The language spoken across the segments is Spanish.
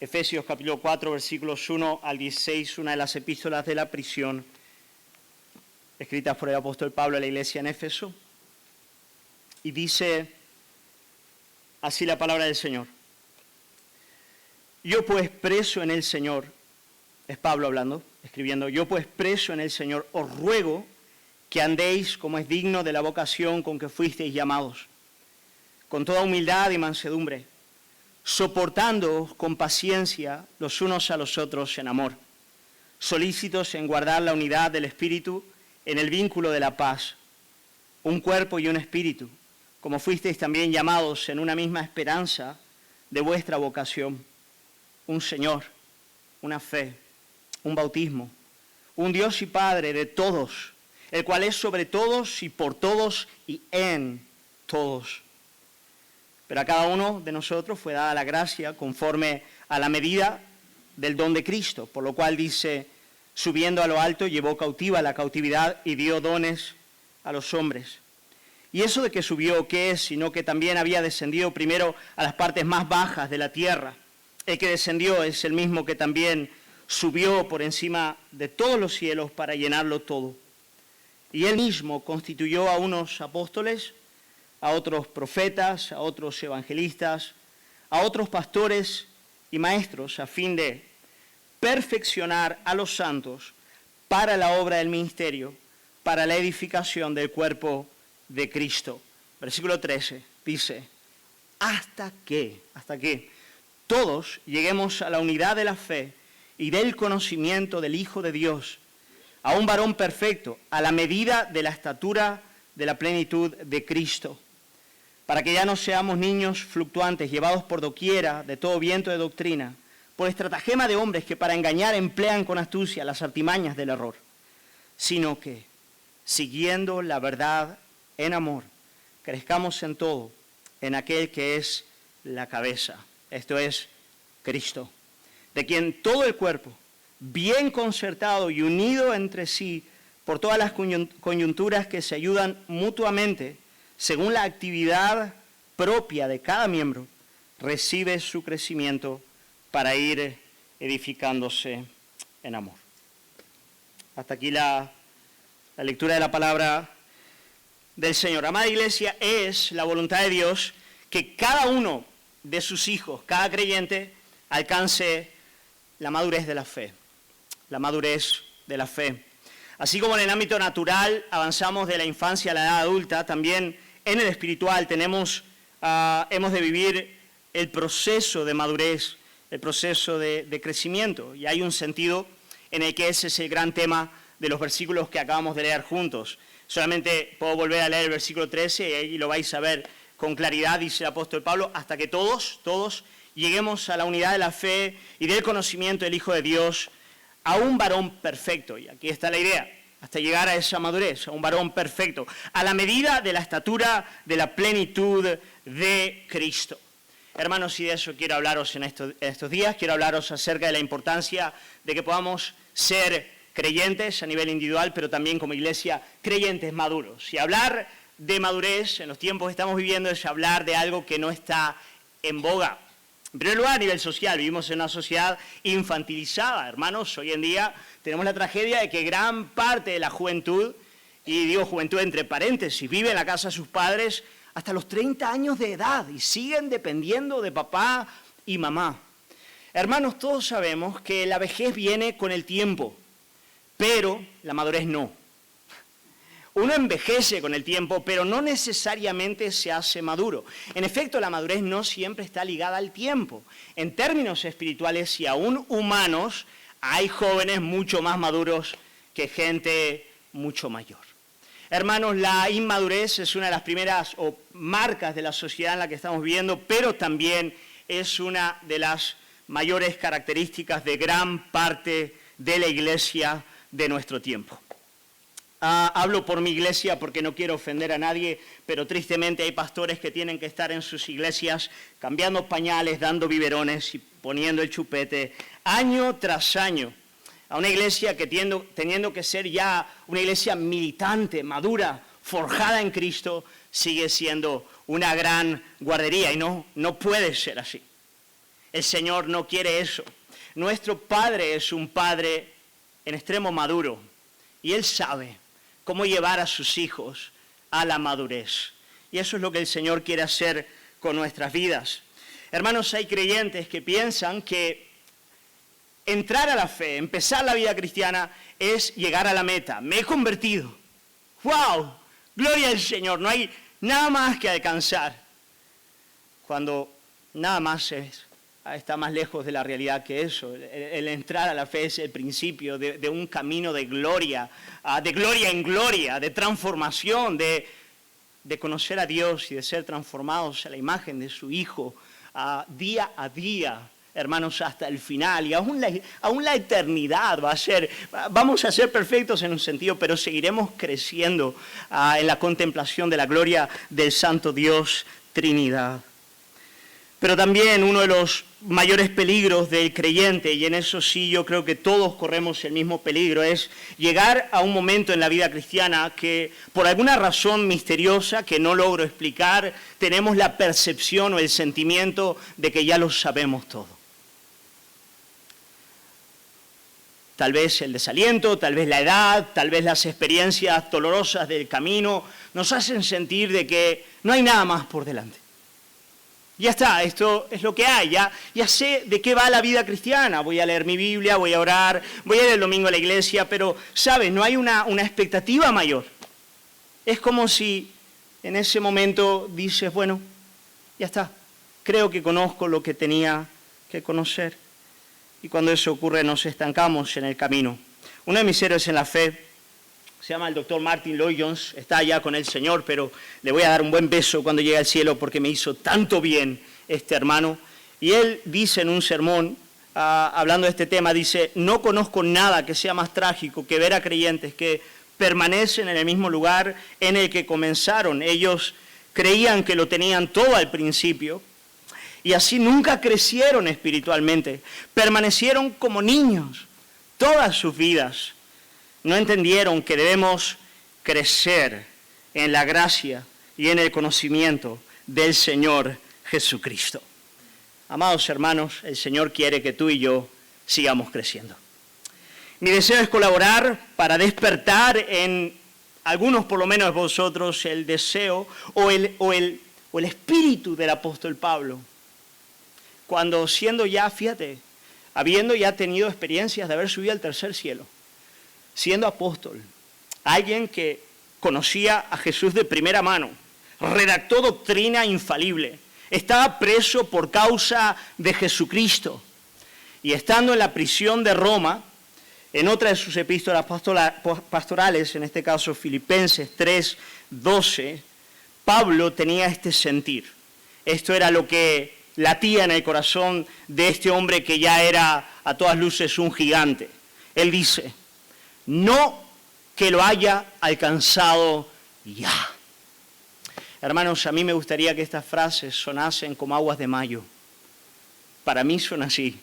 Efesios capítulo 4, versículos 1 al 16, una de las epístolas de la prisión, escritas por el apóstol Pablo a la iglesia en Éfeso. Y dice así la palabra del Señor. Yo pues preso en el Señor, es Pablo hablando, escribiendo, yo pues preso en el Señor, os ruego que andéis como es digno de la vocación con que fuisteis llamados, con toda humildad y mansedumbre, soportándoos con paciencia los unos a los otros en amor, solícitos en guardar la unidad del Espíritu en el vínculo de la paz, un cuerpo y un espíritu, como fuisteis también llamados en una misma esperanza de vuestra vocación, un Señor, una fe, un bautismo, un Dios y Padre de todos, el cual es sobre todos y por todos y en todos. Pero a cada uno de nosotros fue dada la gracia conforme a la medida del don de Cristo, por lo cual dice, subiendo a lo alto, llevó cautiva la cautividad y dio dones a los hombres. Y eso de que subió, ¿qué es? Sino que también había descendido primero a las partes más bajas de la tierra. El que descendió es el mismo que también subió por encima de todos los cielos para llenarlo todo. Y él mismo constituyó a unos apóstoles, a otros profetas, a otros evangelistas, a otros pastores y maestros, a fin de perfeccionar a los santos para la obra del ministerio, para la edificación del cuerpo de Cristo. Versículo 13 dice, hasta que todos lleguemos a la unidad de la fe y del conocimiento del Hijo de Dios, a un varón perfecto, a la medida de la estatura de la plenitud de Cristo, para que ya no seamos niños fluctuantes, llevados por doquiera de todo viento de doctrina, por estratagema de hombres que para engañar emplean con astucia las artimañas del error, sino que, siguiendo la verdad en amor, crezcamos en todo, en aquel que es la cabeza, esto es Cristo, de quien todo el cuerpo, bien concertado y unido entre sí por todas las coyunturas que se ayudan mutuamente, según la actividad propia de cada miembro, recibe su crecimiento para ir edificándose en amor. Hasta aquí la lectura de la palabra del Señor. Amada Iglesia, es la voluntad de Dios que cada uno de sus hijos, cada creyente, alcance la madurez de la fe. La madurez de la fe. Así como en el ámbito natural avanzamos de la infancia a la edad adulta, también en el espiritual hemos de vivir el proceso de madurez, el proceso de crecimiento. Y hay un sentido en el que ese es el gran tema de los versículos que acabamos de leer juntos. Solamente puedo volver a leer el versículo 13 y ahí lo vais a ver con claridad, dice el apóstol Pablo, hasta que todos lleguemos a la unidad de la fe y del conocimiento del Hijo de Dios, a un varón perfecto. Y aquí está la idea, hasta llegar a esa madurez, a un varón perfecto, a la medida de la estatura de la plenitud de Cristo. Hermanos, y de eso quiero hablaros en estos días, quiero hablaros acerca de la importancia de que podamos ser creyentes a nivel individual, pero también como iglesia, creyentes maduros. Y hablar de madurez en los tiempos que estamos viviendo es hablar de algo que no está en boga. En primer lugar, a nivel social, vivimos en una sociedad infantilizada, hermanos. Hoy en día tenemos la tragedia de que gran parte de la juventud, y digo juventud entre paréntesis, vive en la casa de sus padres hasta los 30 años de edad y siguen dependiendo de papá y mamá. Hermanos, todos sabemos que la vejez viene con el tiempo, pero la madurez no. Uno envejece con el tiempo, pero no necesariamente se hace maduro. En efecto, la madurez no siempre está ligada al tiempo. En términos espirituales y aún humanos, hay jóvenes mucho más maduros que gente mucho mayor. Hermanos, la inmadurez es una de las primeras marcas de la sociedad en la que estamos viviendo, pero también es una de las mayores características de gran parte de la iglesia de nuestro tiempo. Hablo por mi iglesia porque no quiero ofender a nadie, pero tristemente hay pastores que tienen que estar en sus iglesias cambiando pañales, dando biberones y poniendo el chupete año tras año. A una iglesia que teniendo que ser ya una iglesia militante, madura, forjada en Cristo, sigue siendo una gran guardería y no puede ser así. El Señor no quiere eso. Nuestro Padre es un Padre en extremo maduro y Él sabe cómo llevar a sus hijos a la madurez. Y eso es lo que el Señor quiere hacer con nuestras vidas. Hermanos, hay creyentes que piensan que entrar a la fe, empezar la vida cristiana, es llegar a la meta. Me he convertido. ¡Wow! Gloria al Señor. No hay nada más que alcanzar. Cuando nada más está más lejos de la realidad que eso. El entrar a la fe es el principio de un camino de gloria en gloria, de transformación, de conocer a Dios y de ser transformados a la imagen de su Hijo día a día, hermanos, hasta el final. Y aún la eternidad vamos a ser perfectos en un sentido, pero seguiremos creciendo en la contemplación de la gloria del Santo Dios Trinidad. Pero también uno de los mayores peligros del creyente, y en eso sí yo creo que todos corremos el mismo peligro, es llegar a un momento en la vida cristiana que por alguna razón misteriosa que no logro explicar, tenemos la percepción o el sentimiento de que ya lo sabemos todo. Tal vez el desaliento, tal vez la edad, tal vez las experiencias dolorosas del camino nos hacen sentir de que no hay nada más por delante. Ya está, esto es lo que hay, ya sé de qué va la vida cristiana. Voy a leer mi Biblia, voy a orar, voy a ir el domingo a la iglesia, pero, ¿sabes? No hay una expectativa mayor. Es como si en ese momento dices, bueno, ya está, creo que conozco lo que tenía que conocer. Y cuando eso ocurre nos estancamos en el camino. Uno de mis héroes en la fe se llama el doctor Martin Lloyd-Jones, está allá con el Señor, pero le voy a dar un buen beso cuando llegue al cielo porque me hizo tanto bien este hermano. Y él dice en un sermón, hablando de este tema, dice, no conozco nada que sea más trágico que ver a creyentes que permanecen en el mismo lugar en el que comenzaron. Ellos creían que lo tenían todo al principio y así nunca crecieron espiritualmente. Permanecieron como niños todas sus vidas. No entendieron que debemos crecer en la gracia y en el conocimiento del Señor Jesucristo. Amados hermanos, el Señor quiere que tú y yo sigamos creciendo. Mi deseo es colaborar para despertar en algunos, por lo menos de vosotros, el deseo o el espíritu del apóstol Pablo. Cuando siendo ya, fíjate, habiendo ya tenido experiencias de haber subido al tercer cielo, siendo apóstol, alguien que conocía a Jesús de primera mano, redactó doctrina infalible, estaba preso por causa de Jesucristo y estando en la prisión de Roma, en otra de sus epístolas pastorales, en este caso Filipenses 3:12, Pablo tenía este sentir. Esto era lo que latía en el corazón de este hombre que ya era a todas luces un gigante. Él dice, no que lo haya alcanzado ya. Hermanos, a mí me gustaría que estas frases sonasen como aguas de mayo. Para mí son así.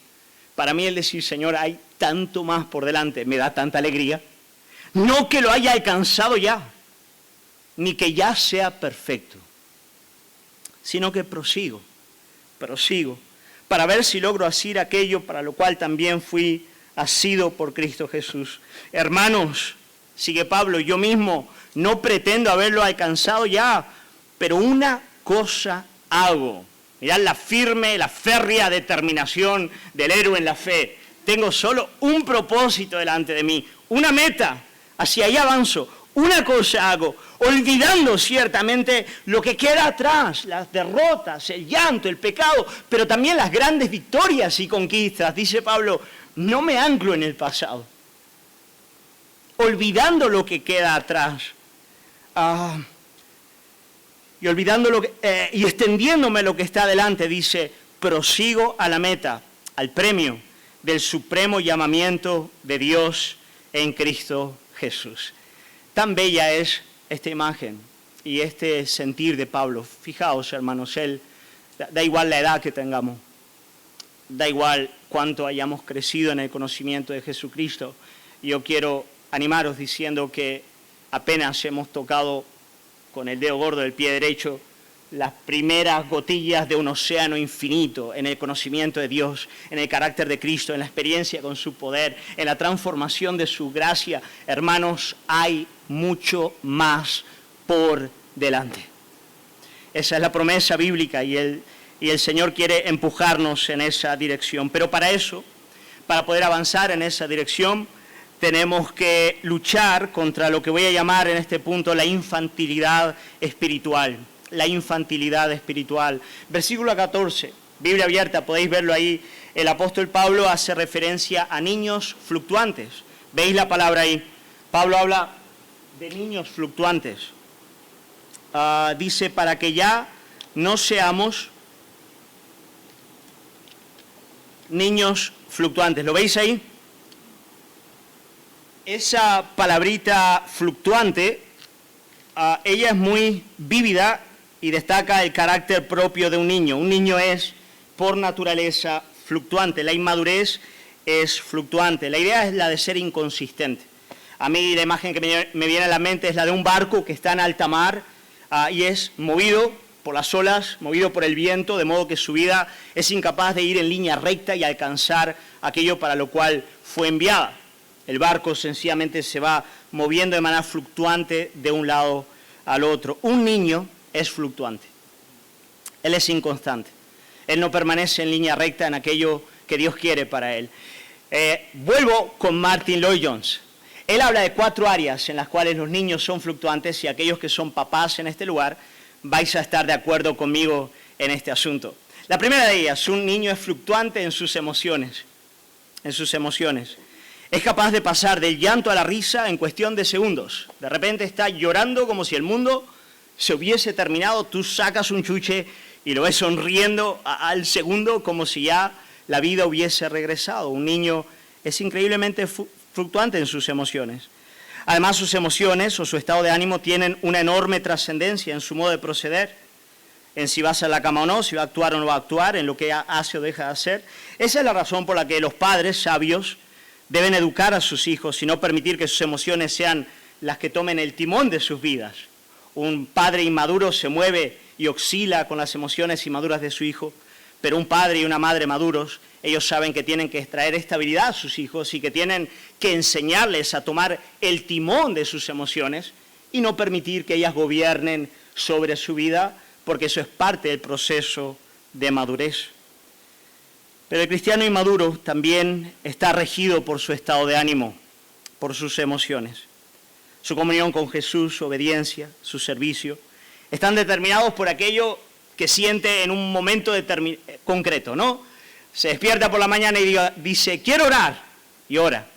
Para mí el decir, Señor, hay tanto más por delante, me da tanta alegría. No que lo haya alcanzado ya, ni que ya sea perfecto, sino que prosigo, para ver si logro hacer aquello para lo cual también fui asido por Cristo Jesús. Hermanos, sigue Pablo, yo mismo no pretendo haberlo alcanzado ya, pero una cosa hago. Mirad la firme, la férrea determinación del héroe en la fe. Tengo solo un propósito delante de mí, una meta, hacia allá avanzo. Una cosa hago, olvidando ciertamente lo que queda atrás, las derrotas, el llanto, el pecado, pero también las grandes victorias y conquistas. Dice Pablo, no me anclo en el pasado, olvidando lo que queda atrás y y extendiéndome lo que está adelante, dice, prosigo a la meta, al premio del supremo llamamiento de Dios en Cristo Jesús. Tan bella es esta imagen y este sentir de Pablo. Fijaos, hermanos, él, da igual la edad que tengamos, da igual cuánto hayamos crecido en el conocimiento de Jesucristo. Yo quiero animaros diciendo que apenas hemos tocado con el dedo gordo del pie derecho las primeras gotillas de un océano infinito en el conocimiento de Dios, en el carácter de Cristo, en la experiencia con su poder, en la transformación de su gracia. Hermanos, hay mucho más por delante. Esa es la promesa bíblica y el Señor quiere empujarnos en esa dirección. Pero para eso, para poder avanzar en esa dirección, tenemos que luchar contra lo que voy a llamar en este punto la infantilidad espiritual. La infantilidad espiritual. Versículo 14, Biblia abierta, podéis verlo ahí. El apóstol Pablo hace referencia a niños fluctuantes. ¿Veis la palabra ahí? Pablo habla de niños fluctuantes. Dice, para que ya no seamos niños fluctuantes. ¿Lo veis ahí? Esa palabrita fluctuante, ella es muy vívida y destaca el carácter propio de un niño. Un niño es, por naturaleza, fluctuante. La inmadurez es fluctuante. La idea es la de ser inconsistente. A mí la imagen que me viene a la mente es la de un barco que está en alta mar y es movido por las olas, movido por el viento, de modo que su vida es incapaz de ir en línea recta y alcanzar aquello para lo cual fue enviada. El barco sencillamente se va moviendo de manera fluctuante de un lado al otro. Un niño es fluctuante. Él es inconstante. Él no permanece en línea recta en aquello que Dios quiere para él. Vuelvo con Martin Lloyd-Jones. Él habla de 4 áreas en las cuales los niños son fluctuantes y aquellos que son papás en este lugar vais a estar de acuerdo conmigo en este asunto. La primera de ellas, un niño es fluctuante en sus emociones. En sus emociones. Es capaz de pasar del llanto a la risa en cuestión de segundos. De repente está llorando como si el mundo se hubiese terminado, tú sacas un chuche y lo ves sonriendo al segundo como si ya la vida hubiese regresado. Un niño es increíblemente fluctuante en sus emociones. Además, sus emociones o su estado de ánimo tienen una enorme trascendencia en su modo de proceder, en si va a hacer la cama o no, si va a actuar o no va a actuar, en lo que hace o deja de hacer. Esa es la razón por la que los padres sabios deben educar a sus hijos y no permitir que sus emociones sean las que tomen el timón de sus vidas. Un padre inmaduro se mueve y oscila con las emociones inmaduras de su hijo, pero un padre y una madre maduros, ellos saben que tienen que extraer estabilidad a sus hijos y que tienen que enseñarles a tomar el timón de sus emociones y no permitir que ellas gobiernen sobre su vida, porque eso es parte del proceso de madurez. Pero el cristiano inmaduro también está regido por su estado de ánimo, por sus emociones. Su comunión con Jesús, su obediencia, su servicio, están determinados por aquello que siente en un momento concreto, ¿no? Se despierta por la mañana y dice, quiero orar, y ora.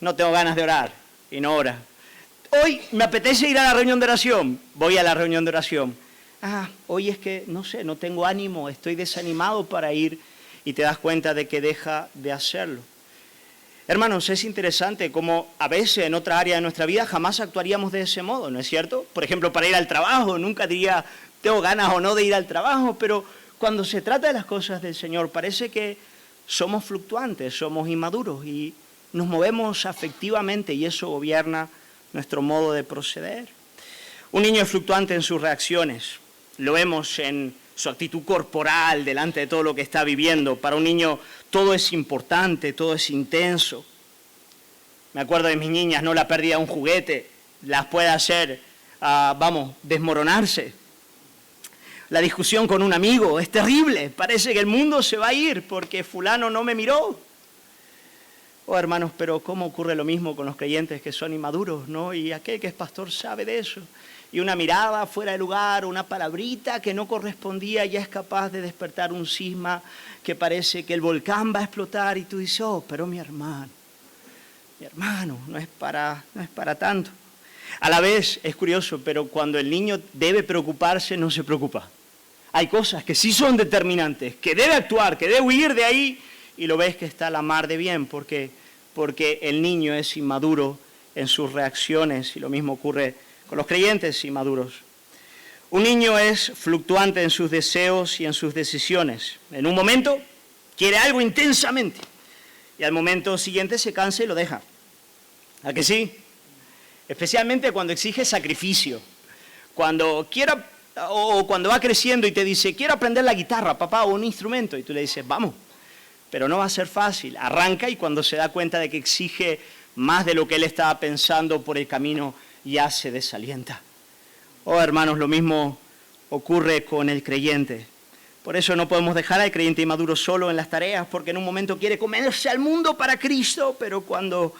No tengo ganas de orar, y no ora. Hoy me apetece ir a la reunión de oración, voy a la reunión de oración. Hoy es que, no sé, no tengo ánimo, estoy desanimado para ir, y te das cuenta de que deja de hacerlo. Hermanos, es interesante cómo a veces en otra área de nuestra vida jamás actuaríamos de ese modo, ¿no es cierto? Por ejemplo, para ir al trabajo, nunca diría, tengo ganas o no de ir al trabajo, pero cuando se trata de las cosas del Señor, parece que somos fluctuantes, somos inmaduros y nos movemos afectivamente y eso gobierna nuestro modo de proceder. Un niño es fluctuante en sus reacciones, lo vemos en su actitud corporal delante de todo lo que está viviendo. Para un niño todo es importante, todo es intenso. Me acuerdo de mis niñas, no la pérdida de un juguete, las puede hacer, desmoronarse. La discusión con un amigo es terrible, parece que el mundo se va a ir porque fulano no me miró. Oh, hermanos, pero ¿cómo ocurre lo mismo con los creyentes que son inmaduros, no? Y aquel que es pastor sabe de eso. Y una mirada fuera de lugar, una palabrita que no correspondía, ya es capaz de despertar un cisma que parece que el volcán va a explotar y tú dices, oh, pero mi hermano, no es para tanto. A la vez, es curioso, pero cuando el niño debe preocuparse, no se preocupa. Hay cosas que sí son determinantes, que debe actuar, que debe huir de ahí, y lo ves que está a la mar de bien, porque el niño es inmaduro en sus reacciones, y lo mismo ocurre con los creyentes inmaduros. Un niño es fluctuante en sus deseos y en sus decisiones. En un momento quiere algo intensamente, y al momento siguiente se cansa y lo deja. ¿A que sí? Especialmente cuando exige sacrificio. Cuando quiero O cuando va creciendo y te dice, quiero aprender la guitarra, papá, o un instrumento. Y tú le dices, vamos. Pero no va a ser fácil. Arranca y cuando se da cuenta de que exige más de lo que él estaba pensando por el camino, ya se desalienta. Oh, hermanos, lo mismo ocurre con el creyente. Por eso no podemos dejar al creyente inmaduro solo en las tareas, porque en un momento quiere comerse al mundo para Cristo, pero cuando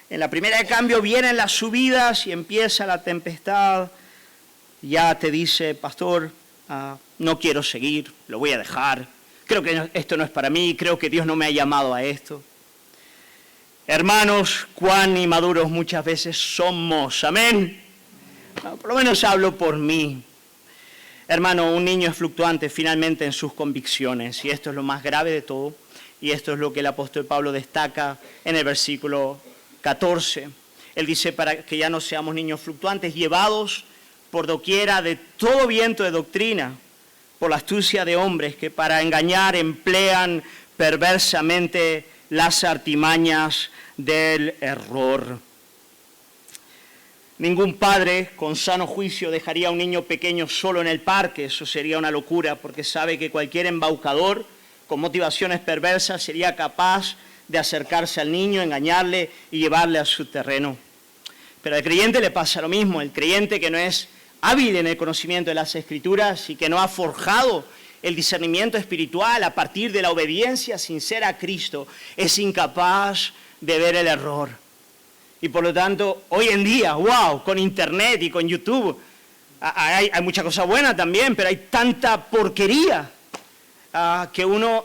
en la primera de cambio vienen las subidas y empieza la tempestad, ya te dice, pastor, no quiero seguir, lo voy a dejar, creo que esto no es para mí, creo que Dios no me ha llamado a esto. Hermanos, cuán inmaduros muchas veces somos, amén. Por lo menos hablo por mí. Hermano, un niño es fluctuante finalmente en sus convicciones, y esto es lo más grave de todo, y esto es lo que el apóstol Pablo destaca en el versículo 14. Él dice, para que ya no seamos niños fluctuantes, llevados por doquiera de todo viento de doctrina, por la astucia de hombres que para engañar emplean perversamente las artimañas del error. Ningún padre con sano juicio dejaría a un niño pequeño solo en el parque, eso sería una locura, porque sabe que cualquier embaucador con motivaciones perversas sería capaz de acercarse al niño, engañarle y llevarle a su terreno. Pero al creyente le pasa lo mismo, el creyente que no es hábil en el conocimiento de las Escrituras y que no ha forjado el discernimiento espiritual a partir de la obediencia sincera a Cristo, es incapaz de ver el error. Y por lo tanto, hoy en día, wow, con Internet y con YouTube, hay mucha cosa buena también, pero hay tanta porquería que uno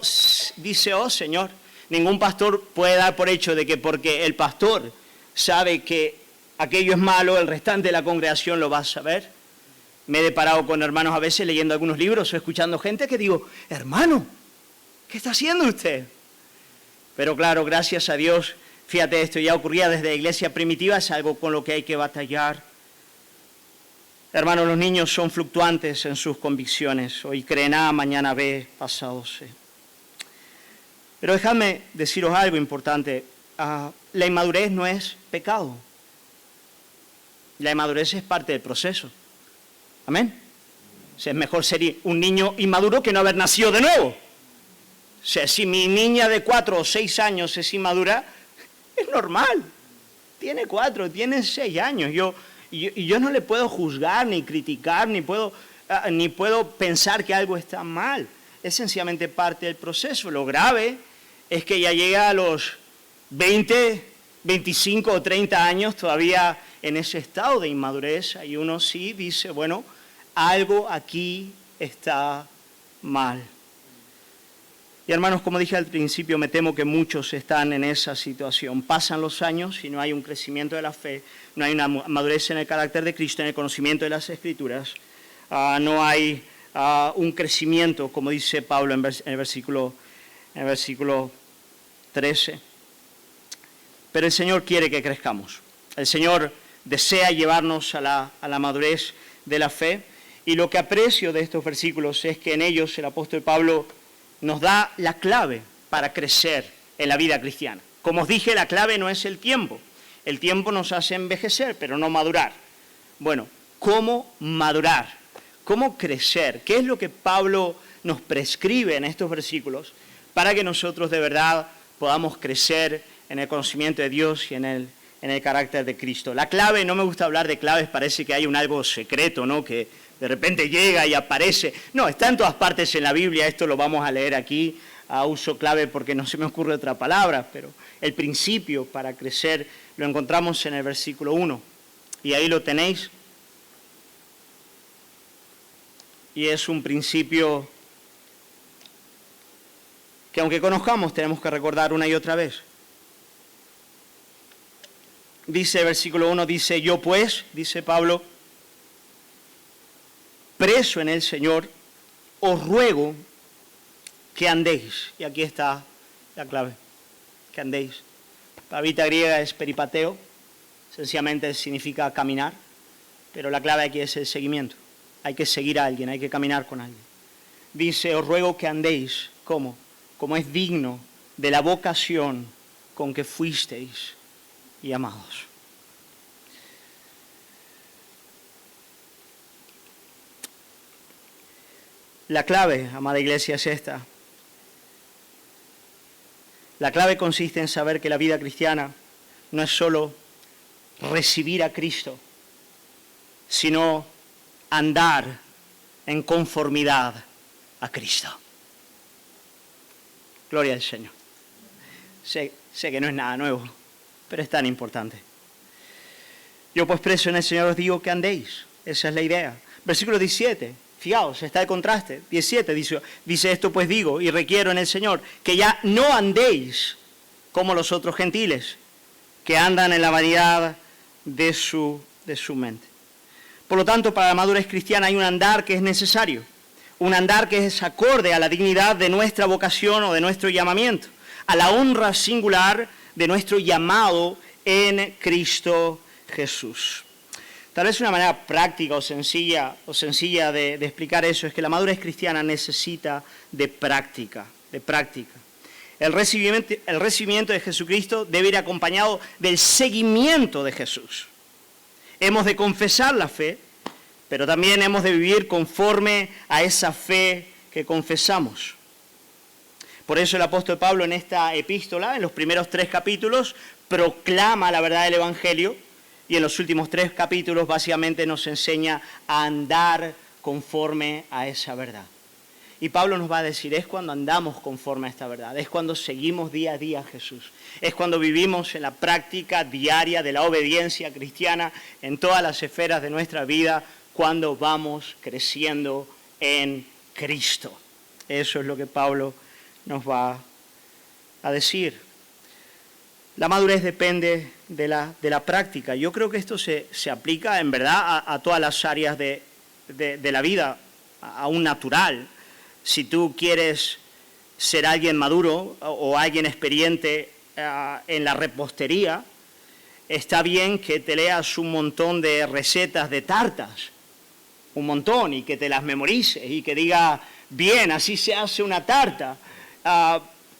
dice, oh Señor, ningún pastor puede dar por hecho de que porque el pastor sabe que aquello es malo, el restante de la congregación lo va a saber. Me he deparado con hermanos a veces leyendo algunos libros o escuchando gente que digo, hermano, ¿qué está haciendo usted? Pero claro, gracias a Dios, fíjate, esto ya ocurría desde la iglesia primitiva, es algo con lo que hay que batallar. Hermanos, los niños son fluctuantes en sus convicciones. Hoy creen A, mañana B, pasado C. Pero dejadme deciros algo importante. La inmadurez no es pecado. La inmadurez es parte del proceso. Amén. O sea, es mejor ser un niño inmaduro que no haber nacido de nuevo. O sea, si mi niña de 4 o 6 años es inmadura, es normal. Tiene 4, tiene 6 años. Yo no le puedo juzgar, ni criticar, ni puedo pensar que algo está mal. Es sencillamente parte del proceso. Lo grave es que ya llega a los 20, 25 o 30 años todavía en ese estado de inmadurez. Y uno sí dice, bueno, algo aquí está mal. Y hermanos, como dije al principio, me temo que muchos están en esa situación. Pasan los años y no hay un crecimiento de la fe, no hay una madurez en el carácter de Cristo, en el conocimiento de las Escrituras, no hay un crecimiento, como dice Pablo en el versículo 13. Pero el Señor quiere que crezcamos. El Señor desea llevarnos a la madurez de la fe. Y lo que aprecio de estos versículos es que en ellos el apóstol Pablo nos da la clave para crecer en la vida cristiana. Como os dije, la clave no es el tiempo. El tiempo nos hace envejecer, pero no madurar. Bueno, ¿cómo madurar? ¿Cómo crecer? ¿Qué es lo que Pablo nos prescribe en estos versículos para que nosotros de verdad podamos crecer en el conocimiento de Dios y en el carácter de Cristo? La clave, no me gusta hablar de claves, parece que hay algo secreto, ¿no? Que de repente llega y aparece. No, está en todas partes en la Biblia, esto lo vamos a leer aquí, uso clave porque no se me ocurre otra palabra, pero el principio para crecer lo encontramos en el versículo 1. Y ahí lo tenéis. Y es un principio que aunque conozcamos tenemos que recordar una y otra vez. Dice, versículo 1, dice, yo pues, dice Pablo, preso en el Señor, os ruego que andéis. Y aquí está la clave, que andéis. La palabra griega es peripateo, sencillamente significa caminar, pero la clave aquí es el seguimiento. Hay que seguir a alguien, hay que caminar con alguien. Dice, os ruego que andéis, ¿cómo? Como es digno de la vocación con que fuisteis llamados. La clave, amada iglesia, es esta. La clave consiste en saber que la vida cristiana no es solo recibir a Cristo, sino andar en conformidad a Cristo. Gloria al Señor. Sé que no es nada nuevo, pero es tan importante. Yo pues preso en el Señor os digo que andéis. Esa es la idea. Versículo 17. Fijaos, está el contraste. 17 dice esto pues digo y requiero en el Señor que ya no andéis como los otros gentiles, que andan en la vanidad de su mente. Por lo tanto, para la madurez cristiana hay un andar que es necesario, un andar que es acorde a la dignidad de nuestra vocación o de nuestro llamamiento, a la honra singular de nuestro llamado en Cristo Jesús. Tal vez una manera práctica o sencilla de explicar eso es que la madurez cristiana necesita de práctica. El recibimiento de Jesucristo debe ir acompañado del seguimiento de Jesús. Hemos de confesar la fe, pero también hemos de vivir conforme a esa fe que confesamos. Por eso el apóstol Pablo en esta epístola, en los primeros 3 capítulos, proclama la verdad del Evangelio y en los últimos 3 capítulos básicamente nos enseña a andar conforme a esa verdad. Y Pablo nos va a decir, es cuando andamos conforme a esta verdad, es cuando seguimos día a día a Jesús, es cuando vivimos en la práctica diaria de la obediencia cristiana en todas las esferas de nuestra vida, cuando vamos creciendo en Cristo. Eso es lo que Pablo nos va a decir. La madurez depende de la práctica. Yo creo que esto se aplica en verdad a todas las áreas de la vida, a un natural. Si tú quieres ser alguien maduro o alguien experiente en la repostería, está bien que te leas un montón de recetas de tartas, un montón, y que te las memorices y que diga, bien, así se hace una tarta.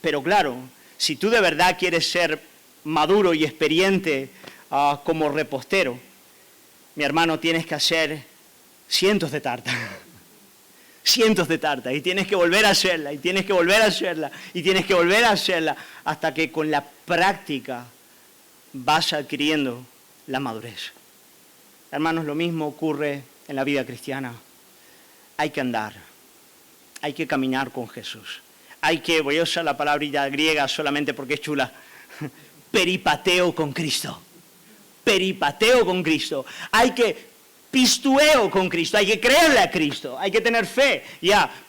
Pero claro, si tú de verdad quieres ser maduro y experiente como repostero, mi hermano, tienes que hacer cientos de tartas. Cientos de tartas, y tienes que volver a hacerla, y tienes que volver a hacerla, y tienes que volver a hacerla, hasta que con la práctica vas adquiriendo la madurez. Hermanos, lo mismo ocurre en la vida cristiana. Hay que andar, hay que caminar con Jesús. Voy a usar la palabrita griega solamente porque es chula, peripateo con Cristo. Peripateo con Cristo. Pistueo con Cristo, hay que creerle a Cristo, hay que tener fe,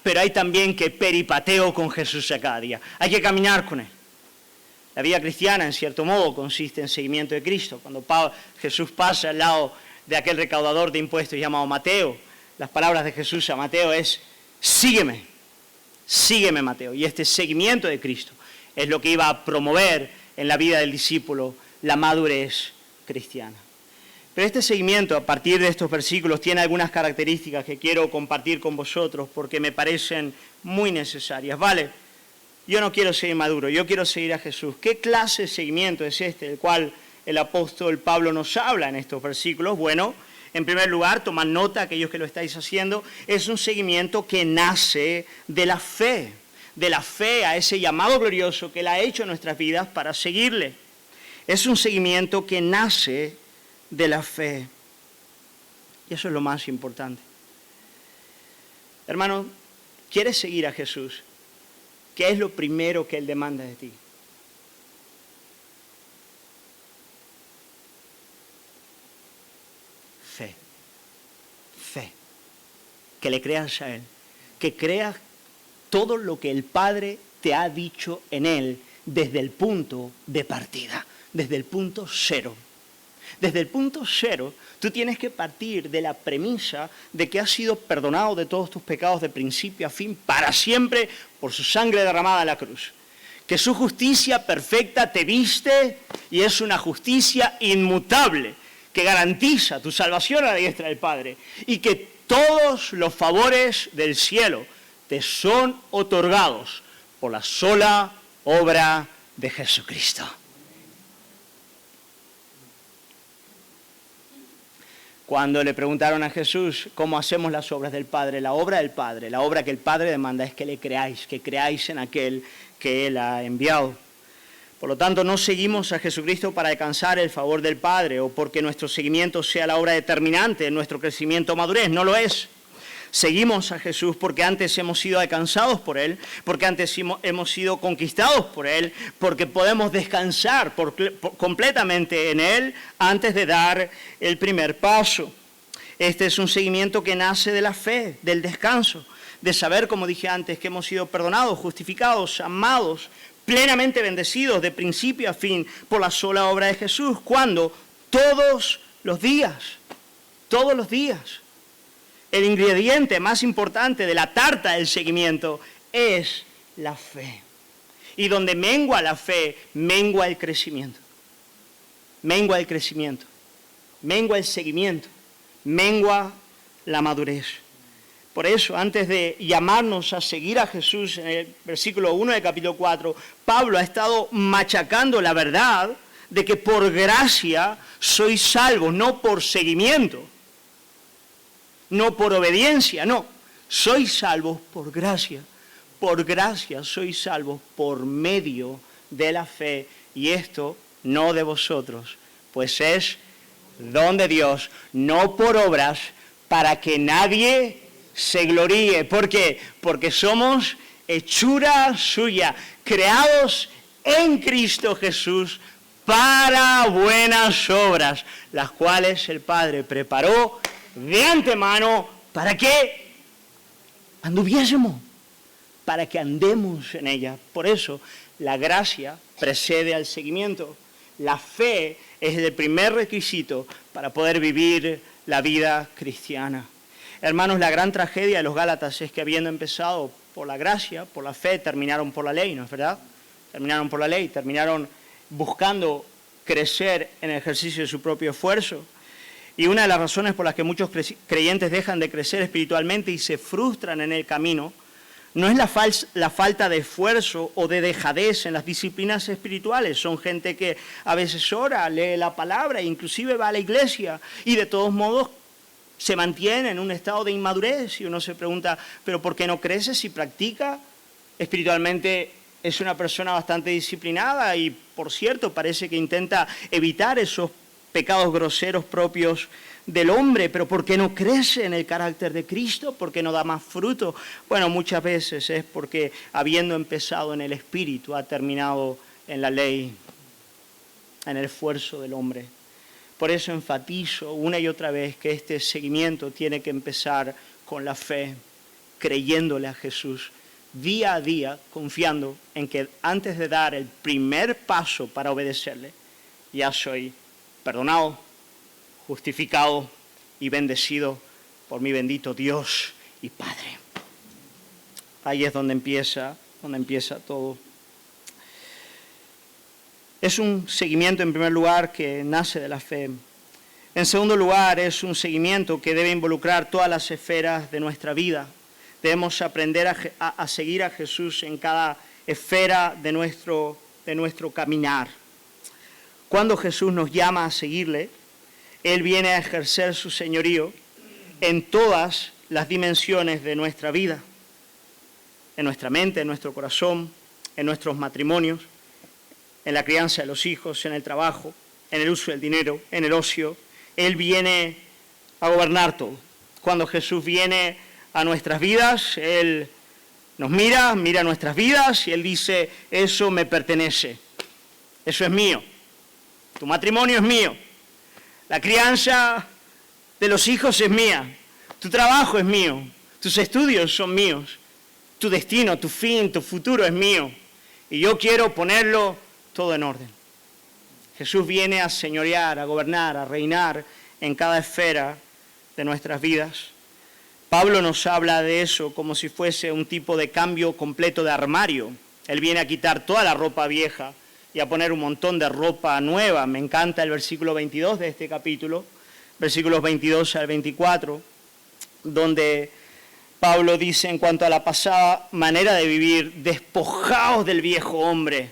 pero hay también que peripateo con Jesús a cada día, hay que caminar con Él. La vida cristiana, en cierto modo, consiste en seguimiento de Cristo. Cuando Jesús pasa al lado de aquel recaudador de impuestos llamado Mateo, las palabras de Jesús a Mateo es, sígueme Mateo. Y este seguimiento de Cristo es lo que iba a promover en la vida del discípulo la madurez cristiana. Pero este seguimiento, a partir de estos versículos, tiene algunas características que quiero compartir con vosotros porque me parecen muy necesarias. Vale, yo no quiero seguir maduro, yo quiero seguir a Jesús. ¿Qué clase de seguimiento es este del cual el apóstol Pablo nos habla en estos versículos? Bueno, en primer lugar, tomad nota, aquellos que lo estáis haciendo, es un seguimiento que nace de la fe a ese llamado glorioso que Él ha hecho en nuestras vidas para seguirle. Es un seguimiento que nace de la fe. Y eso es lo más importante. Hermano, ¿quieres seguir a Jesús? ¿Qué es lo primero que Él demanda de ti? Fe. Que le creas a Él. Que creas todo lo que el Padre te ha dicho en Él desde el punto de partida, desde el punto cero. Desde el punto cero, tú tienes que partir de la premisa de que has sido perdonado de todos tus pecados de principio a fin, para siempre, por su sangre derramada en la cruz. Que su justicia perfecta te viste y es una justicia inmutable, que garantiza tu salvación a la diestra del Padre. Y que todos los favores del cielo te son otorgados por la sola obra de Jesucristo. Cuando le preguntaron a Jesús cómo hacemos las obras del Padre, la obra del Padre, la obra que el Padre demanda es que le creáis, que creáis en aquel que Él ha enviado. Por lo tanto, no seguimos a Jesucristo para alcanzar el favor del Padre o porque nuestro seguimiento sea la obra determinante en nuestro crecimiento o madurez, no lo es. Seguimos a Jesús porque antes hemos sido alcanzados por Él, porque antes hemos sido conquistados por Él, porque podemos descansar completamente en Él antes de dar el primer paso. Este es un seguimiento que nace de la fe, del descanso, de saber, como dije antes, que hemos sido perdonados, justificados, amados, plenamente bendecidos de principio a fin por la sola obra de Jesús, cuando todos los días, el ingrediente más importante de la tarta del seguimiento es la fe. Y donde mengua la fe, mengua el crecimiento. Mengua el crecimiento. Mengua el seguimiento. Mengua la madurez. Por eso, antes de llamarnos a seguir a Jesús, en el versículo 1 del capítulo 4, Pablo ha estado machacando la verdad de que por gracia sois salvos, no por seguimiento. No por obediencia, no. Sois salvos por gracia. Por gracia sois salvos por medio de la fe. Y esto no de vosotros, pues es don de Dios, no por obras, para que nadie se gloríe. ¿Por qué? Porque somos hechura suya, creados en Cristo Jesús para buenas obras, las cuales el Padre preparó de antemano, ¿para qué? Anduviésemos, para que andemos en ella. Por eso, la gracia precede al seguimiento. La fe es el primer requisito para poder vivir la vida cristiana. Hermanos, la gran tragedia de los Gálatas es que habiendo empezado por la gracia, por la fe, terminaron por la ley, ¿no es verdad? Terminaron por la ley, terminaron buscando crecer en el ejercicio de su propio esfuerzo. Y una de las razones por las que muchos creyentes dejan de crecer espiritualmente y se frustran en el camino, no es la falta de esfuerzo o de dejadez en las disciplinas espirituales. Son gente que a veces ora, lee la palabra e inclusive va a la iglesia y de todos modos se mantiene en un estado de inmadurez. Y uno se pregunta, ¿pero por qué no crece si practica? Espiritualmente es una persona bastante disciplinada y, por cierto, parece que intenta evitar esos pecados groseros propios del hombre, pero ¿por qué no crece en el carácter de Cristo? ¿Por qué no da más fruto? Bueno, muchas veces es porque habiendo empezado en el Espíritu ha terminado en la ley, en el esfuerzo del hombre. Por eso enfatizo una y otra vez que este seguimiento tiene que empezar con la fe, creyéndole a Jesús, día a día, confiando en que antes de dar el primer paso para obedecerle, ya soy perdonado, justificado y bendecido por mi bendito Dios y Padre. Ahí es donde empieza todo. Es un seguimiento, en primer lugar, que nace de la fe. En segundo lugar, es un seguimiento que debe involucrar todas las esferas de nuestra vida. Debemos aprender a seguir a Jesús en cada esfera de nuestro caminar. Cuando Jesús nos llama a seguirle, Él viene a ejercer su señorío en todas las dimensiones de nuestra vida, en nuestra mente, en nuestro corazón, en nuestros matrimonios, en la crianza de los hijos, en el trabajo, en el uso del dinero, en el ocio. Él viene a gobernar todo. Cuando Jesús viene a nuestras vidas, Él nos mira nuestras vidas y Él dice, eso me pertenece, eso es mío. Tu matrimonio es mío, la crianza de los hijos es mía, tu trabajo es mío, tus estudios son míos, tu destino, tu fin, tu futuro es mío y yo quiero ponerlo todo en orden. Jesús viene a señorear, a gobernar, a reinar en cada esfera de nuestras vidas. Pablo nos habla de eso como si fuese un tipo de cambio completo de armario. Él viene a quitar toda la ropa vieja y a poner un montón de ropa nueva. Me encanta el versículo 22 de este capítulo, versículos 22 al 24, donde Pablo dice en cuanto a la pasada manera de vivir, despojaos del viejo hombre,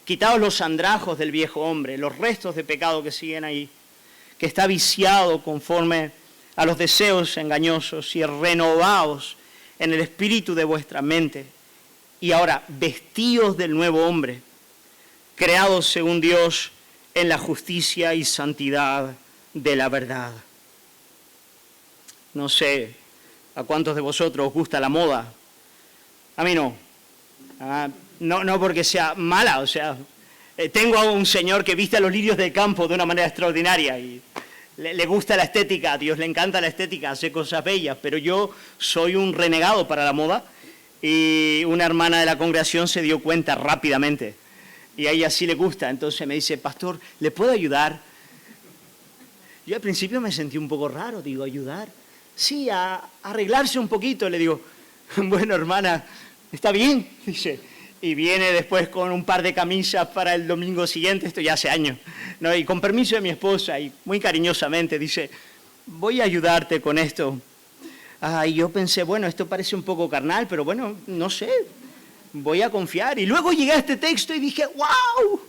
quitaos los andrajos del viejo hombre, los restos de pecado que siguen ahí, que está viciado conforme a los deseos engañosos, y renovaos en el espíritu de vuestra mente. Y ahora, vestíos del nuevo hombre, creados según Dios en la justicia y santidad de la verdad. No sé a cuántos de vosotros os gusta la moda. A mí no. No porque sea mala, o sea, tengo a un señor que viste a los lirios del campo de una manera extraordinaria y le gusta la estética, a Dios le encanta la estética, hace cosas bellas, pero yo soy un renegado para la moda y una hermana de la congregación se dio cuenta rápidamente y a ella sí le gusta, entonces me dice, pastor, ¿le puedo ayudar? Yo al principio me sentí un poco raro, digo, ¿ayudar? Sí, a arreglarse un poquito, le digo, bueno hermana, está bien, dice. Y viene después con un par de camisas para el domingo siguiente, esto ya hace años, ¿no? Y con permiso de mi esposa, y muy cariñosamente dice, voy a ayudarte con esto. Y yo pensé, bueno, esto parece un poco carnal, pero bueno, no sé, voy a confiar. Y luego llegué a este texto y dije, ¡wow!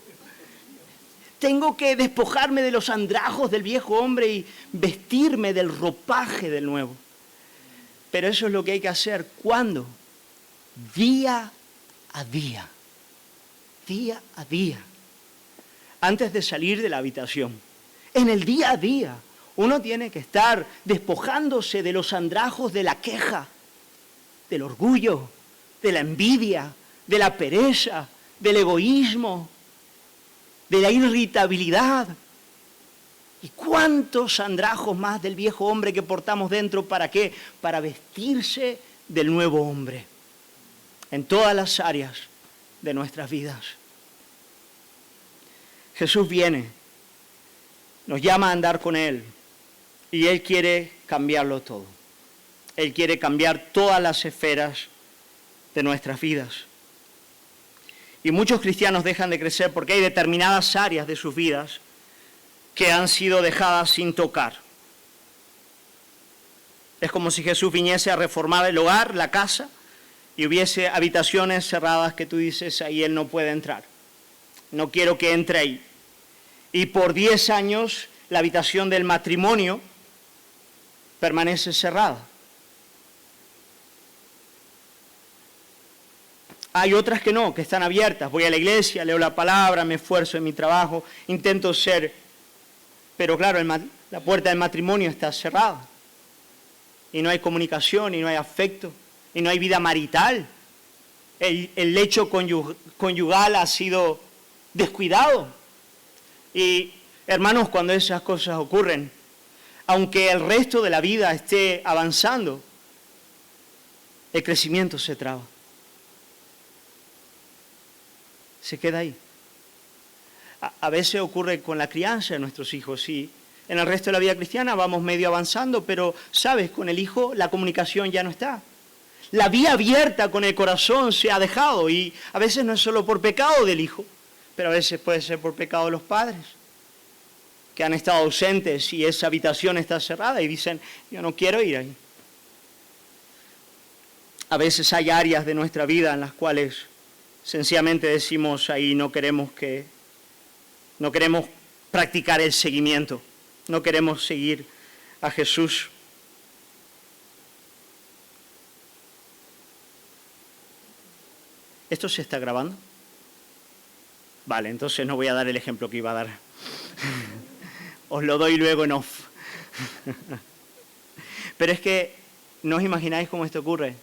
Tengo que despojarme de los andrajos del viejo hombre y vestirme del ropaje del nuevo. Pero eso es lo que hay que hacer. ¿Cuándo? Día a día, día a día, antes de salir de la habitación. En el día a día, uno tiene que estar despojándose de los andrajos de la queja, del orgullo, de la envidia, de la pereza, del egoísmo, de la irritabilidad. ¿Y cuántos andrajos más del viejo hombre que portamos dentro? ¿Para qué? Para vestirse del nuevo hombre en todas las áreas de nuestras vidas. Jesús viene, nos llama a andar con Él y Él quiere cambiarlo todo. Él quiere cambiar todas las esferas de nuestras vidas. Y muchos cristianos dejan de crecer porque hay determinadas áreas de sus vidas que han sido dejadas sin tocar. Es como si Jesús viniese a reformar el hogar, la casa, y hubiese habitaciones cerradas que tú dices, ahí Él no puede entrar. No quiero que entre ahí. Y por 10 años la habitación del matrimonio permanece cerrada. Hay otras que no, que están abiertas. Voy a la iglesia, leo la palabra, me esfuerzo en mi trabajo, intento ser. Pero claro, la puerta del matrimonio está cerrada. Y no hay comunicación, y no hay afecto, y no hay vida marital. El lecho conyugal ha sido descuidado. Y hermanos, cuando esas cosas ocurren, aunque el resto de la vida esté avanzando, el crecimiento se traba. Se queda ahí. A veces ocurre con la crianza de nuestros hijos, sí. En el resto de la vida cristiana vamos medio avanzando, pero, ¿sabes? Con el hijo la comunicación ya no está. La vía abierta con el corazón se ha dejado y a veces no es solo por pecado del hijo, pero a veces puede ser por pecado de los padres, que han estado ausentes y esa habitación está cerrada y dicen, yo no quiero ir ahí. A veces hay áreas de nuestra vida en las cuales sencillamente decimos ahí no queremos practicar el seguimiento, no queremos seguir a Jesús. ¿Esto se está grabando? Vale, entonces no voy a dar el ejemplo que iba a dar. Os lo doy luego en off. Pero es que no os imagináis cómo esto ocurre.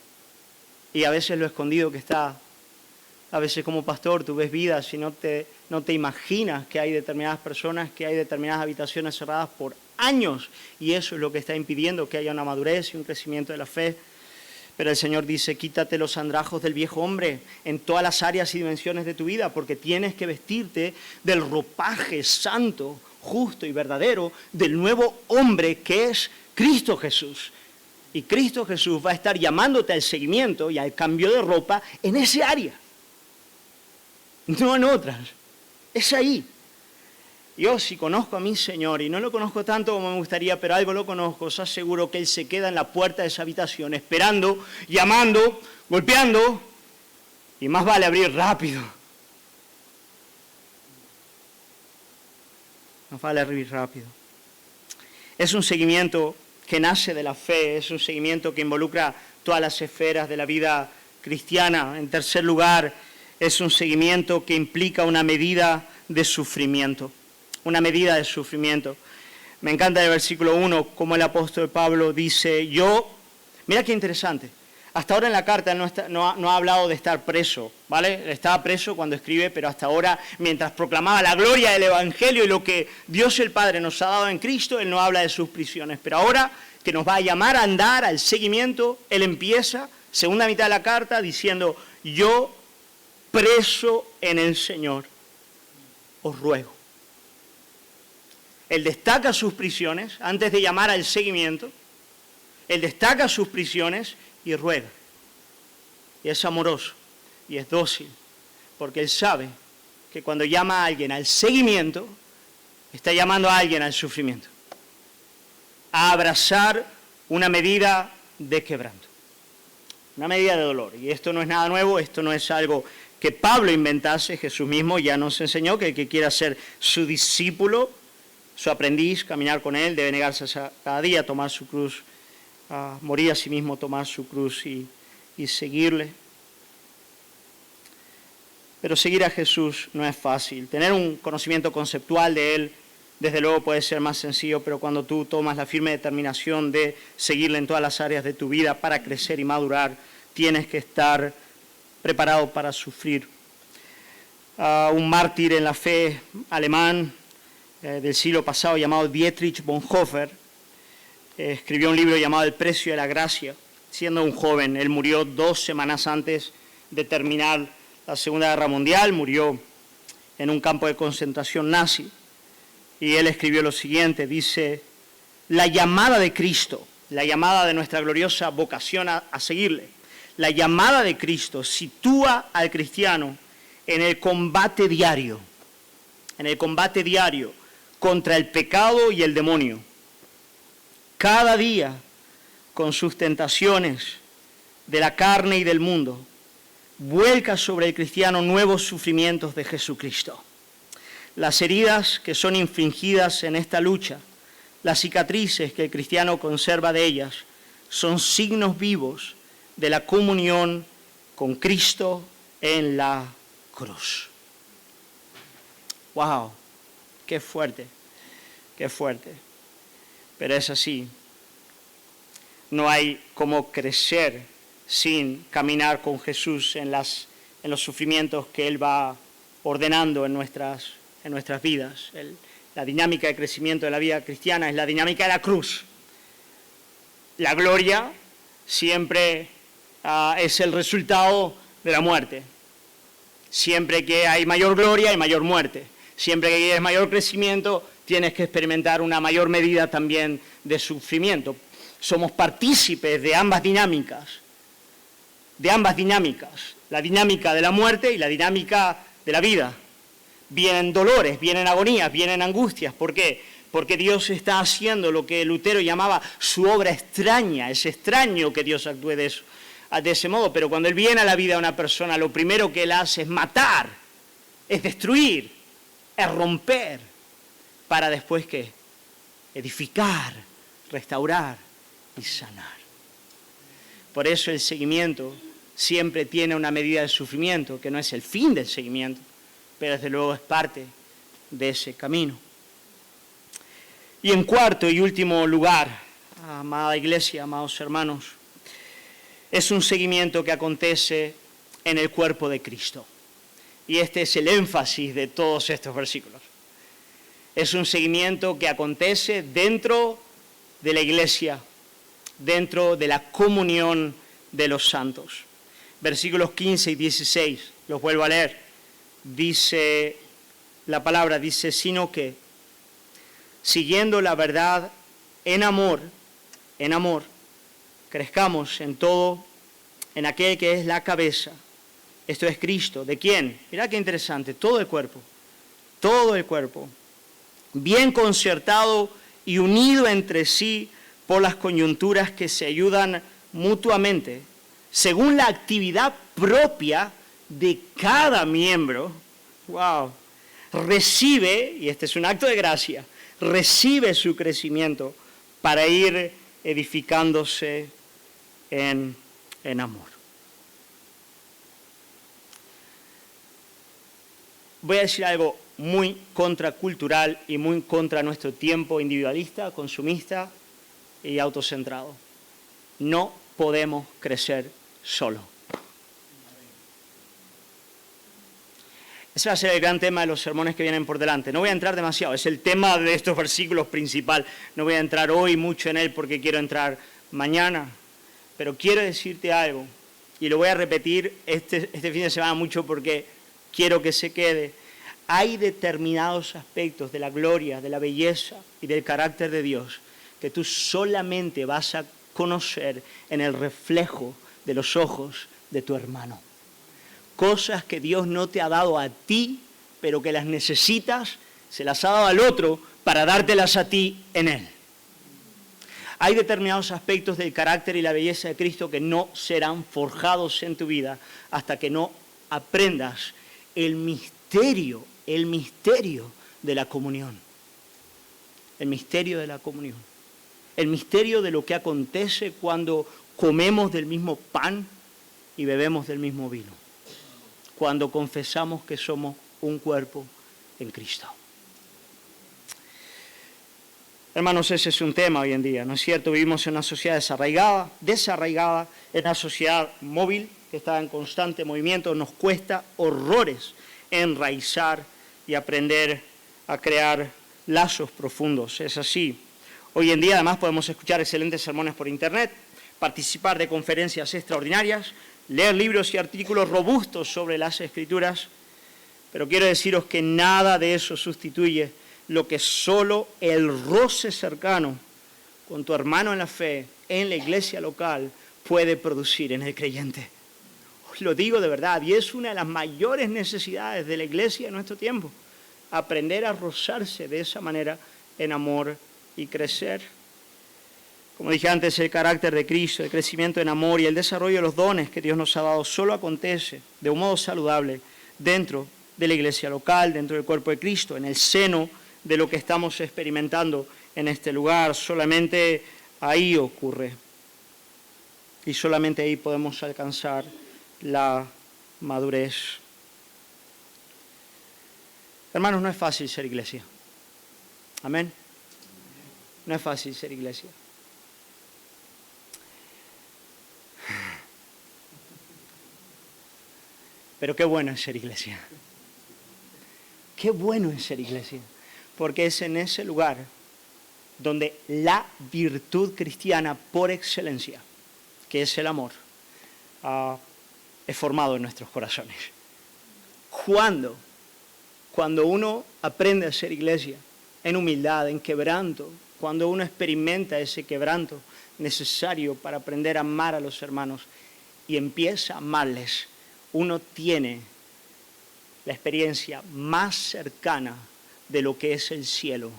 Y a veces lo escondido que está. A veces como pastor tú ves vidas y no te imaginas que hay determinadas personas, que hay determinadas habitaciones cerradas por años. Y eso es lo que está impidiendo que haya una madurez y un crecimiento de la fe. Pero el Señor dice, quítate los andrajos del viejo hombre en todas las áreas y dimensiones de tu vida, porque tienes que vestirte del ropaje santo, justo y verdadero del nuevo hombre que es Cristo Jesús. Y Cristo Jesús va a estar llamándote al seguimiento y al cambio de ropa en ese área, no en otras. Es ahí. Yo si conozco a mi Señor, y no lo conozco tanto como me gustaría, pero algo lo conozco, os aseguro que Él se queda en la puerta de esa habitación, esperando, llamando, golpeando, y más vale abrir rápido. Más vale abrir rápido. Es un seguimiento que nace de la fe, es un seguimiento que involucra todas las esferas de la vida cristiana. En tercer lugar, es un seguimiento que implica una medida de sufrimiento. Una medida de sufrimiento. Me encanta el versículo 1, como el apóstol Pablo dice, mira qué interesante, hasta ahora en la carta no ha hablado de estar preso, ¿vale? Estaba preso cuando escribe, pero hasta ahora, mientras proclamaba la gloria del Evangelio y lo que Dios el Padre nos ha dado en Cristo, Él no habla de sus prisiones. Pero ahora que nos va a llamar a andar al seguimiento, Él empieza, segunda mitad de la carta, diciendo, yo preso en el Señor, os ruego. Él destaca sus prisiones antes de llamar al seguimiento. Él destaca sus prisiones y ruega. Y es amoroso y es dócil, porque Él sabe que cuando llama a alguien al seguimiento, está llamando a alguien al sufrimiento, a abrazar una medida de quebranto, una medida de dolor. Y esto no es nada nuevo, esto no es algo que Pablo inventase. Jesús mismo ya nos enseñó que el que quiera ser su discípulo, su aprendiz, caminar con Él, debe negarse cada día, tomar su cruz, morir a sí mismo, tomar su cruz y seguirle. Pero seguir a Jesús no es fácil. Tener un conocimiento conceptual de Él, desde luego puede ser más sencillo, pero cuando tú tomas la firme determinación de seguirle en todas las áreas de tu vida para crecer y madurar, tienes que estar preparado para sufrir. Un mártir en la fe alemán del siglo pasado llamado Dietrich Bonhoeffer escribió un libro llamado El precio de la gracia. Siendo un joven, él murió 2 semanas antes de terminar la Segunda Guerra Mundial, murió en un campo de concentración nazi. Y él escribió lo siguiente, dice, la llamada de Cristo, la llamada de nuestra gloriosa vocación a seguirle, la llamada de Cristo sitúa al cristiano en el combate diario contra el pecado y el demonio. Cada día, con sus tentaciones de la carne y del mundo, vuelca sobre el cristiano nuevos sufrimientos de Jesucristo. Las heridas que son infligidas en esta lucha, las cicatrices que el cristiano conserva de ellas, son signos vivos de la comunión con Cristo en la cruz. ¡Wow! ¡Qué fuerte! ¡Qué fuerte! Pero es así. No hay como crecer sin caminar con Jesús en los sufrimientos que Él va ordenando en nuestras vidas. La dinámica de crecimiento de la vida cristiana es la dinámica de la cruz. La gloria siempre es el resultado de la muerte. Siempre que hay mayor gloria hay mayor muerte. Siempre que hay mayor crecimiento tienes que experimentar una mayor medida también de sufrimiento. Somos partícipes de ambas dinámicas. La dinámica de la muerte y la dinámica de la vida. Vienen dolores, vienen agonías, vienen angustias. ¿Por qué? Porque Dios está haciendo lo que Lutero llamaba su obra extraña. Es extraño que Dios actúe de ese modo, pero cuando Él viene a la vida de una persona, lo primero que Él hace es matar, es destruir, es romper, para después ¿qué? Edificar, restaurar y sanar. Por eso el seguimiento siempre tiene una medida de sufrimiento, que no es el fin del seguimiento, pero desde luego es parte de ese camino. Y en cuarto y último lugar, amada iglesia, amados hermanos, es un seguimiento que acontece en el cuerpo de Cristo. Y este es el énfasis de todos estos versículos. Es un seguimiento que acontece dentro de la iglesia, dentro de la comunión de los santos. Versículos 15 y 16, los vuelvo a leer. Dice, la palabra dice, sino que, siguiendo la verdad en amor, crezcamos en todo, en aquel que es la cabeza. Esto es Cristo. ¿De quién? Mirá qué interesante, todo el cuerpo, bien concertado y unido entre sí por las coyunturas que se ayudan mutuamente, según la actividad propia de cada miembro. Wow. Recibe, y este es un acto de gracia, recibe su crecimiento para ir edificándose en amor. Voy a decir algo muy contracultural y muy contra nuestro tiempo individualista, consumista y autocentrado. No podemos crecer solo. Ese va a ser el gran tema de los sermones que vienen por delante. No voy a entrar demasiado, es el tema de estos versículos principal. No voy a entrar hoy mucho en él porque quiero entrar mañana. Pero quiero decirte algo, y lo voy a repetir este fin de semana mucho porque quiero que se quede. Hay determinados aspectos de la gloria, de la belleza y del carácter de Dios que tú solamente vas a conocer en el reflejo de los ojos de tu hermano. Cosas que Dios no te ha dado a ti, pero que las necesitas, se las ha dado al otro para dártelas a ti en Él. Hay determinados aspectos del carácter y la belleza de Cristo que no serán forjados en tu vida hasta que no aprendas el misterio de la comunión. El misterio de la comunión. El misterio de lo que acontece cuando comemos del mismo pan y bebemos del mismo vino. Cuando confesamos que somos un cuerpo en Cristo. Hermanos, ese es un tema hoy en día, ¿no es cierto? Vivimos en una sociedad desarraigada, en una sociedad móvil que está en constante movimiento. Nos cuesta horrores enraizar y aprender a crear lazos profundos. Es así. Hoy en día, además, podemos escuchar excelentes sermones por internet, participar de conferencias extraordinarias, leer libros y artículos robustos sobre las Escrituras, pero quiero deciros que nada de eso sustituye lo que solo el roce cercano con tu hermano en la fe, en la iglesia local, puede producir en el creyente. Os lo digo de verdad, y es una de las mayores necesidades de la iglesia en nuestro tiempo, aprender a rozarse de esa manera en amor y crecer. Como dije antes, el carácter de Cristo, el crecimiento en amor y el desarrollo de los dones que Dios nos ha dado solo acontece de un modo saludable dentro de la iglesia local, dentro del cuerpo de Cristo, en el seno de lo que estamos experimentando en este lugar. Solamente ahí ocurre. Y solamente ahí podemos alcanzar la madurez. Hermanos, no es fácil ser iglesia. Amén. No es fácil ser iglesia. Pero qué bueno es ser iglesia. Qué bueno es ser iglesia. Porque es en ese lugar donde la virtud cristiana por excelencia, que es el amor, es formado en nuestros corazones. Cuando uno aprende a ser iglesia, en humildad, en quebranto, cuando uno experimenta ese quebranto necesario para aprender a amar a los hermanos y empieza a amarles, uno tiene la experiencia más cercana de lo que es el cielo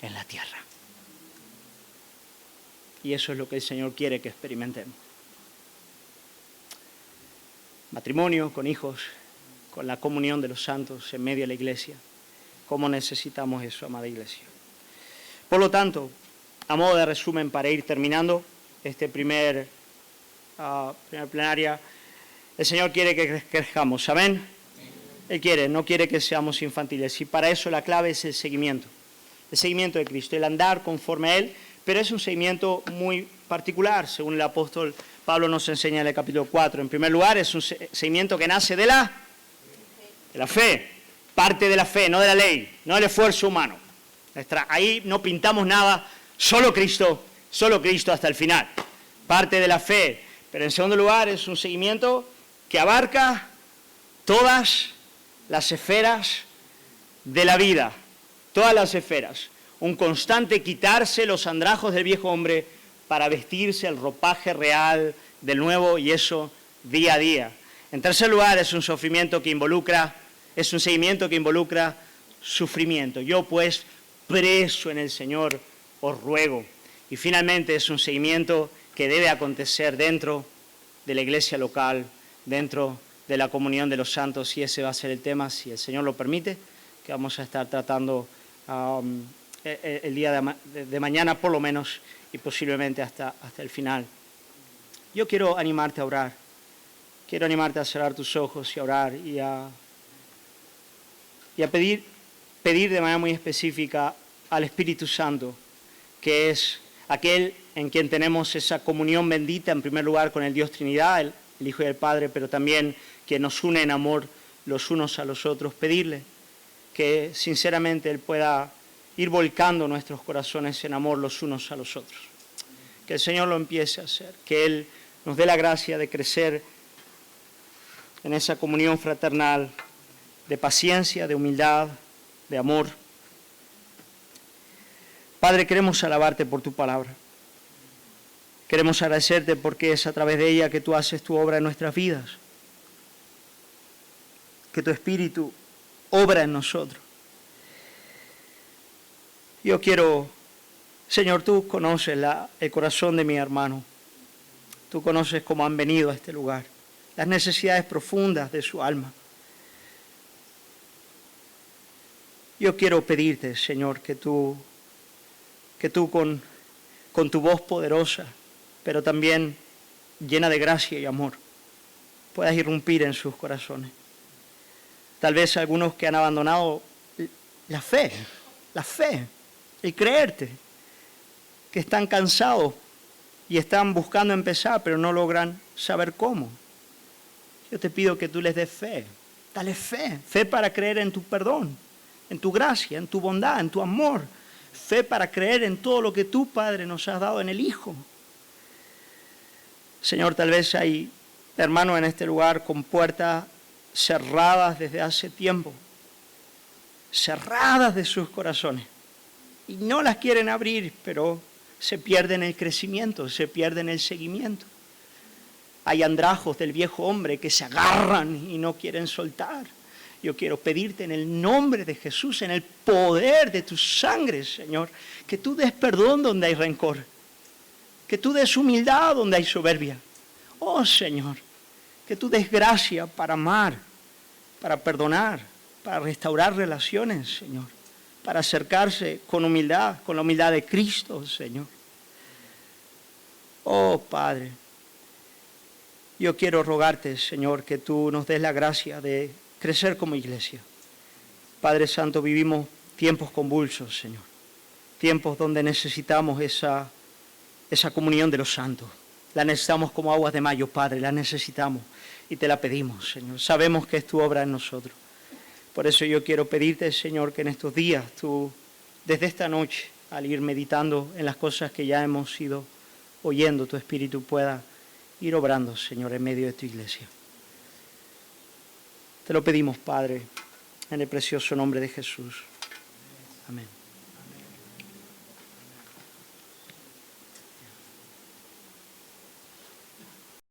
en la tierra. Y eso es lo que el Señor quiere que experimentemos. Matrimonio, con hijos, con la comunión de los santos en medio de la iglesia. ¿Cómo necesitamos eso, amada iglesia? Por lo tanto, a modo de resumen, para ir terminando este primer plenaria, el Señor quiere que crezcamos, ¿amén? Él quiere, no quiere que seamos infantiles. Y para eso la clave es el seguimiento de Cristo, el andar conforme a Él, pero es un seguimiento muy particular, según el apóstol Pablo nos enseña en el capítulo 4. En primer lugar, es un seguimiento que nace de la fe, parte de la fe, no de la ley, no del esfuerzo humano. Ahí no pintamos nada, solo Cristo hasta el final. Parte de la fe, pero en segundo lugar es un seguimiento que abarca todas las esferas de la vida, todas las esferas. Un constante quitarse los andrajos del viejo hombre para vestirse el ropaje real del nuevo, y eso día a día. En tercer lugar, es un seguimiento que involucra sufrimiento. Yo pues, preso en el Señor, os ruego. Y finalmente es un seguimiento que debe acontecer dentro de la iglesia local, dentro de la comunión de los santos, y ese va a ser el tema, si el Señor lo permite, que vamos a estar tratando el día de mañana por lo menos y posiblemente hasta el final. Yo quiero animarte a orar. Quiero animarte a cerrar tus ojos y a orar y a pedir de manera muy específica al Espíritu Santo, que es aquel en quien tenemos esa comunión bendita, en primer lugar con el Dios Trinidad, el Hijo y el Padre, pero también que nos une en amor los unos a los otros. Pedirle que sinceramente Él pueda ir volcando nuestros corazones en amor los unos a los otros. Que el Señor lo empiece a hacer, que Él nos dé la gracia de crecer en esa comunión fraternal, de paciencia, de humildad, de amor. Padre, queremos alabarte por tu palabra. Queremos agradecerte porque es a través de ella que tú haces tu obra en nuestras vidas. Que tu Espíritu obra en nosotros. Yo quiero, Señor, tú conoces el corazón de mi hermano. Tú conoces cómo han venido a este lugar, las necesidades profundas de su alma. Yo quiero pedirte, Señor, que tú con tu voz poderosa, pero también llena de gracia y amor, puedas irrumpir en sus corazones. Tal vez algunos que han abandonado la fe, el creerte, que están cansados y están buscando empezar, pero no logran saber cómo. Yo te pido que tú les des fe, dale fe para creer en tu perdón, en tu gracia, en tu bondad, en tu amor, fe para creer en todo lo que tú, Padre, nos has dado en el Hijo. Señor, tal vez hay hermanos en este lugar con puertas cerradas desde hace tiempo, cerradas de sus corazones, y no las quieren abrir, pero se pierden el crecimiento, se pierden el seguimiento. Hay andrajos del viejo hombre que se agarran y no quieren soltar. Yo quiero pedirte en el nombre de Jesús, en el poder de tu sangre, Señor, que tú des perdón donde hay rencor, que tú des humildad donde hay soberbia. Oh, Señor, que tú des gracia para amar, para perdonar, para restaurar relaciones, Señor, para acercarse con humildad, con la humildad de Cristo, Señor. Oh, Padre, yo quiero rogarte, Señor, que tú nos des la gracia de crecer como iglesia. Padre Santo, vivimos tiempos convulsos, Señor, tiempos donde necesitamos esa comunión de los santos. La necesitamos como aguas de mayo, Padre, la necesitamos y te la pedimos, Señor. Sabemos que es tu obra en nosotros. Por eso yo quiero pedirte, Señor, que en estos días tú, desde esta noche, al ir meditando en las cosas que ya hemos ido oyendo, tu Espíritu pueda ir obrando, Señor, en medio de tu iglesia. Te lo pedimos, Padre, en el precioso nombre de Jesús. Amén.